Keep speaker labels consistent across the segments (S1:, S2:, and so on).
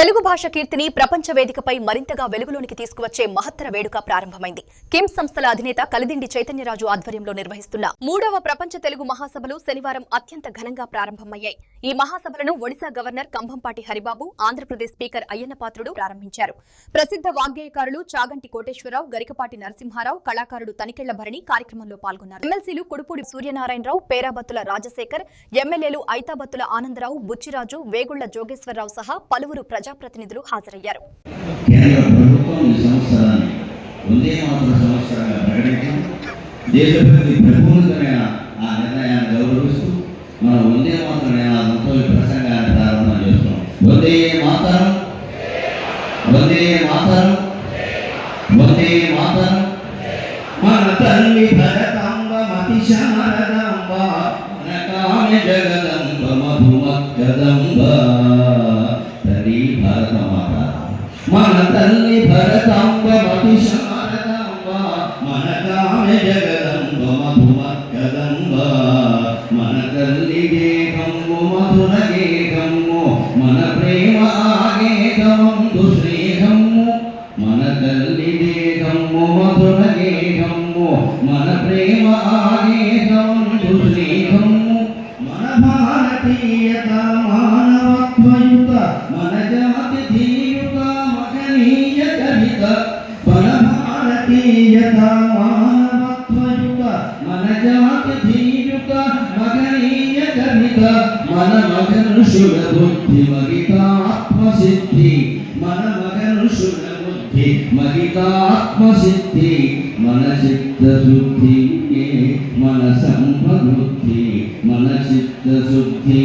S1: తెలుగు భాష కీర్తిని ప్రపంచ వేదికపై మరింతగా వెలుగులోనికి తీసుకువచ్చే మహత్తర వేడుక ప్రారంభమైంది. కిమ్స్ సంస్థల అధినేత కలిదిండి చైతన్యరాజు ఆధ్వర్యంలో నిర్వహిస్తున్న 3వ ప్రపంచ తెలుగు మహాసభలు శనివారం అత్యంత ఘనంగా ప్రారంభమయ్యాయి. ఈ మహాసభలను ఒడిశా గవర్నర్ కంభంపాటి హరిబాబు, ఆంధ్రప్రదేశ్ స్పీకర్ అయ్యన్నపాత్రుడు ప్రారంభించారు. ప్రసిద్ధ వాగ్గేయకారులు చాగంటి కోటేశ్వరరావు, గరికపాటి నరసింహారావు, కళాకారుడు తనికెళ్ల భరణి కార్యక్రమంలో పాల్గొన్నారు. ఎమ్మెల్సీలు కుడుపూడి సూర్యనారాయణరావు, పేరాబత్తుల రాజశేఖర్, ఎమ్మెల్యేలు ఐతాబత్తుల ఆనందరావు, బుచ్చిరాజు, వేగుళ్ల జోగేశ్వరరావు సహా పలువురు ప్రజాప్రతినిధులు హాజరయ్యారు.
S2: కేంద్ర ప్రభుత్వం ఈ సంవత్సరాన్ని వందే మాతరం సంవత్సరంగా ప్రకటించి దేశభక్తి ప్రపూరితమైన ఆ నిర్ణయాన్ని గౌరవిస్తూ మనం వందే మాతరం నినాదంతో ఈ ప్రసంగాన్ని ప్రారంభం చేస్తున్నాం. వందే మాతరం, వందే మాతరం, వందే మాతరం. మన తల్లి భరతాంబ మతి శారదాంబ, మన కామె జగదంబ మధుమక్కదంబ. తల్లి భారతమాత, మన తల్లి భరతాంబ మతి శారదాంబ, మన కామె జగదంబ మధుమక్కదంబ. మన తల్లి గేహము మధుర గేహము, మన ప్రేమ ఆగేహమందు స్నేహము. మన తల్లి దేహము మధుర గేహము, మన ప్రేమ ఆగేహమందు స్నేహము. మన భారతీయత మానవత్వయుత, మన జాతి ధీయుత మహనీయ కవిత. మన భారతీయత మానవత్వయుత, మన జాతి ధీయుత మహనీయ కవిత. మన మగనుషుల బుద్ధి మగితాత్మసిద్ధి, మన మగనుషుల బుద్ధి మగితాత్మసిద్ధి. మన చిత్తశుద్ధి మన సంపవృద్ధి, మన చిత్తశుద్ధి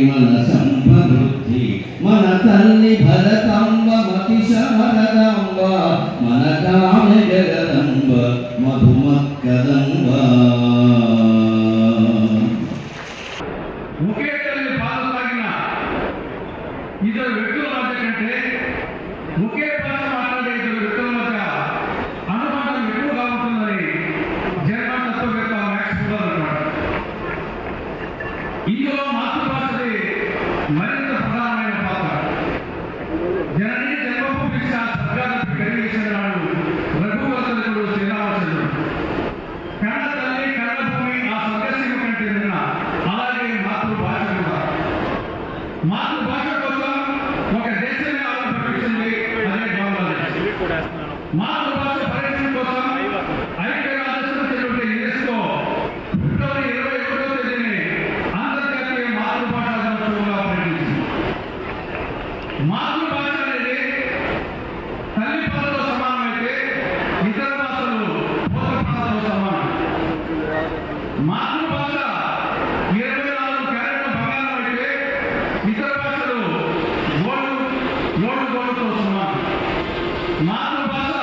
S2: మన సంపవృద్ధి. మన తల్లి భరతాంబ మతి శారదాంబ, మన కామె జగదంబ మధుమక్కదంబ.
S3: ఒకే తల్లి పాలు తాగిన ఇద్దరు వ్యక్తుల మధ్య కంటే ఒకే భాష మాట్లాడే ఇద్దరు వ్యక్తుల మధ్య అనుబంధం ఎక్కువగా ఉంటుందని జర్మన్ తత్వవేత్త మ్యాక్స్ ముల్లర్ అన్నాడు. ఇందులో మాతృభాషది మరింత ప్రధానమైన పాత్ర. జనని జన్మభూమి సర్గానికి కలిగించినాడు రఘువతుడు శ్రీరామచంద్రుడు. కన్న తల్లి కన్నభూమి ఆ స్వర్గసీమ కంటే నిన్న. అలాగే మాతృభాష కూడా. మాతృభాష కోసం ఒక దేశమే ఆవిర్భవించింది, అదే బంగ్లాదేశ్. మాతృభాష పరిరక్షణ కోసం ఐక్యరాజ్య సమితి యునెస్కో ఫిబ్రవరి 21వ తేదీని అంతర్జాతీయ మాతృభాషా దినోత్సవంగా ప్రకటించింది. మాతృభాష అనేది తల్లి పాలతో సమానమైతే ఇతర భాషలు పోషకాలతో సమానం. మాతృభాష 24 క్యారెట్ల బంగారం అయితే ఇతర భాషలు గోల్డ్ గోల్డ్తో సమానం. మాతృభాష